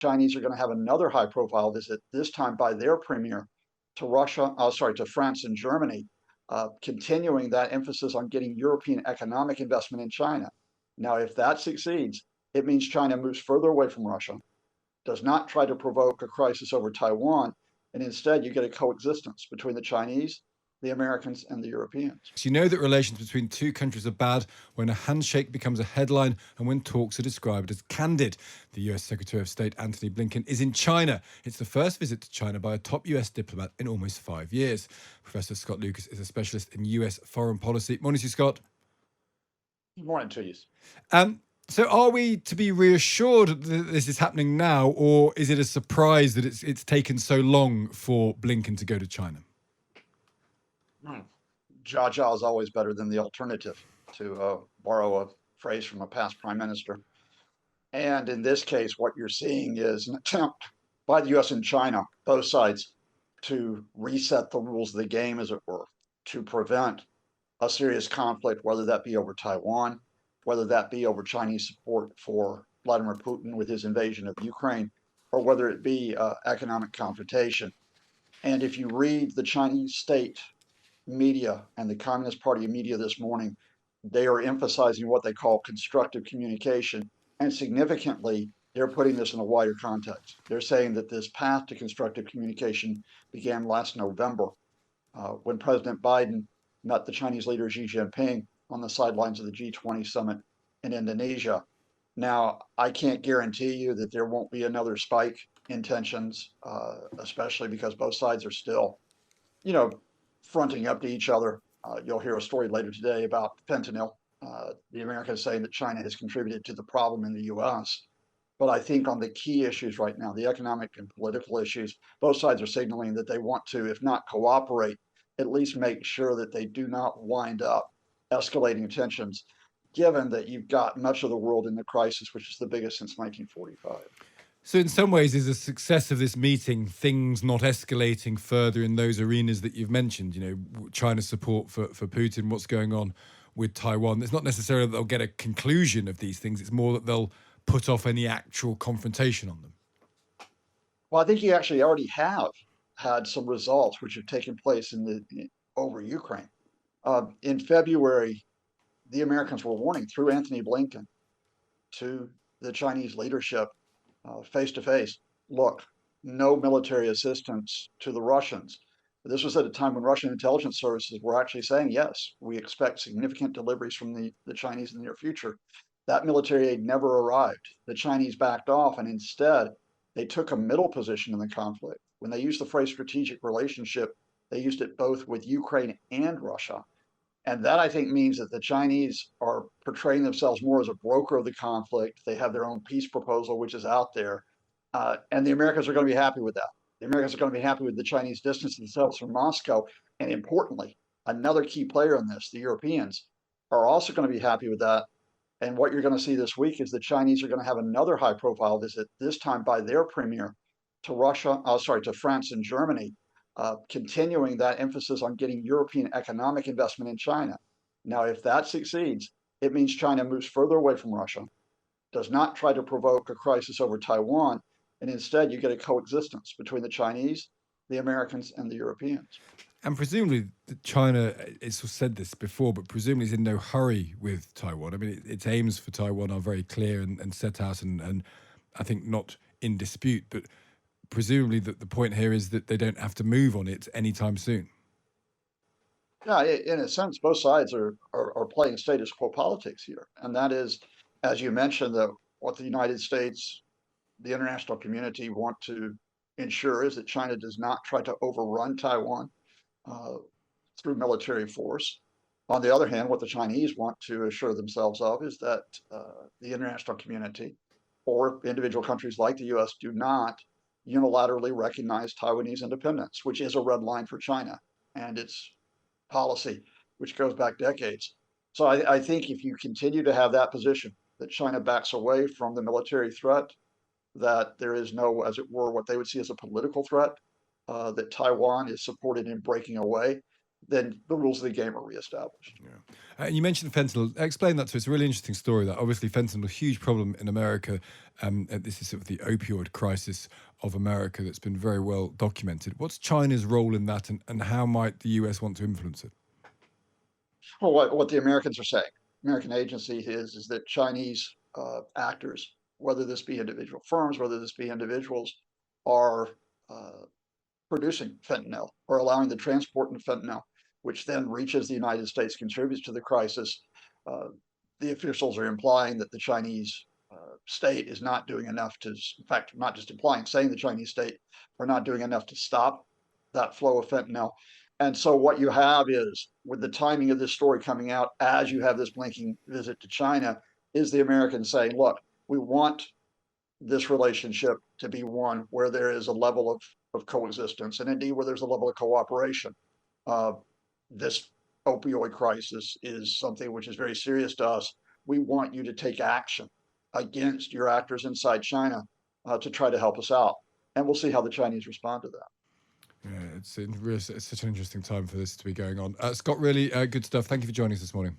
Chinese are going to have another high-profile visit, this time by their premier to France and Germany, continuing that emphasis on getting European economic investment in China. Now, if that succeeds, it means China moves further away from Russia, does not try to provoke a crisis over Taiwan, and instead you get a coexistence between the Chinese, the Americans, and the Europeans. So you know that relations between two countries are bad when a handshake becomes a headline and when talks are described as candid. The US Secretary of State Antony Blinken is in China. It's the first visit to China by a top US diplomat in almost 5 years. Professor Scott Lucas is a specialist in US foreign policy. Morning to you, Scott. Good morning to you. So are we to be reassured that this is happening now, or is it a surprise that it's taken so long for Blinken to go to China? Jaja is always better than the alternative, to borrow a phrase from a past prime minister. And in this case, what you're seeing is an attempt by the US and China, both sides, to reset the rules of the game, as it were, to prevent a serious conflict, whether that be over Taiwan, whether that be over Chinese support for Vladimir Putin with his invasion of Ukraine, or whether it be economic confrontation. And if you read the Chinese state media and the Communist Party media this morning, they are emphasizing what they call constructive communication. And significantly, they're putting this in a wider context. They're saying that this path to constructive communication began last November when President Biden met the Chinese leader Xi Jinping on the sidelines of the G20 summit in Indonesia. Now, I can't guarantee you that there won't be another spike in tensions, especially because both sides are still, you know, fronting up to each other. You'll hear a story later today about fentanyl. The Americans saying that China has contributed to the problem in the US. But I think on the key issues right now, the economic and political issues, both sides are signaling that they want to, if not cooperate, at least make sure that they do not wind up escalating tensions, given that you've got much of the world in the crisis, which is the biggest since 1945. So in some ways, is the success of this meeting things not escalating further in those arenas that you've mentioned? You know, China's support for Putin, what's going on with Taiwan. It's not necessarily that they'll get a conclusion of these things. It's more that they'll put off any actual confrontation on them. Well, I think you actually already have had some results which have taken place over Ukraine. In February, the Americans were warning through Anthony Blinken to the Chinese leadership face to face, look, no military assistance to the Russians. This was at a time when Russian intelligence services were actually saying, yes, we expect significant deliveries from the Chinese in the near future. That military aid never arrived. The Chinese backed off, and instead, they took a middle position in the conflict. When they used the phrase strategic relationship, they used it both with Ukraine and Russia. And that, I think, means that the Chinese are portraying themselves more as a broker of the conflict. They have their own peace proposal, which is out there. And the Americans are going to be happy with that. The Americans are going to be happy with the Chinese distancing themselves from Moscow. And importantly, another key player in this, the Europeans, are also going to be happy with that. And what you're going to see this week is the Chinese are going to have another high profile visit, this time by their premier to France and Germany, continuing that emphasis on getting European economic investment in China. Now, if that succeeds, it means China moves further away from Russia, does not try to provoke a crisis over Taiwan, and instead you get a coexistence between the Chinese, the Americans, and the Europeans. And presumably, China, it's said this before, but presumably is in no hurry with Taiwan. I mean, its aims for Taiwan are very clear and set out and I think not in dispute. But presumably the point here is that they don't have to move on it anytime soon. Yeah, in a sense, both sides are playing status quo politics here. And that is, as you mentioned, that what the United States, the international community want to ensure is that China does not try to overrun Taiwan uh, through military force. On the other hand, what the Chinese want to assure themselves of is that the international community or individual countries like the US do not unilaterally recognize Taiwanese independence, which is a red line for China and its policy, which goes back decades. So I think if you continue to have that position, that China backs away from the military threat, that there is no, as it were, what they would see as a political threat, that Taiwan is supported in breaking away, then the rules of the game are reestablished. Yeah. And you mentioned fentanyl. Explain that to us. It's a really interesting story. That obviously fentanyl, a huge problem in America. And this is sort of the opioid crisis of America that's been very well documented. What's China's role in that, and how might the US want to influence it? Well, what the Americans are saying, American agency is that Chinese actors, whether this be individual firms, whether this be individuals, are uh, producing fentanyl or allowing the transport of fentanyl, which then reaches the United States, contributes to the crisis. Uh, the officials are implying that the Chinese state is not doing enough to, in fact, not just implying, saying the Chinese state are not doing enough to stop that flow of fentanyl. And so what you have is, with the timing of this story coming out, as you have this Blinken visit to China, is the Americans saying, look, we want this relationship to be one where there is a level of coexistence and indeed where there's a level of cooperation. Uh, this opioid crisis is something which is very serious to us. We want you to take action against your actors inside China to try to help us out. And we'll see how the Chinese respond to that. Yeah, it's such an interesting time for this to be going on. Scott, really good stuff. Thank you for joining us this morning.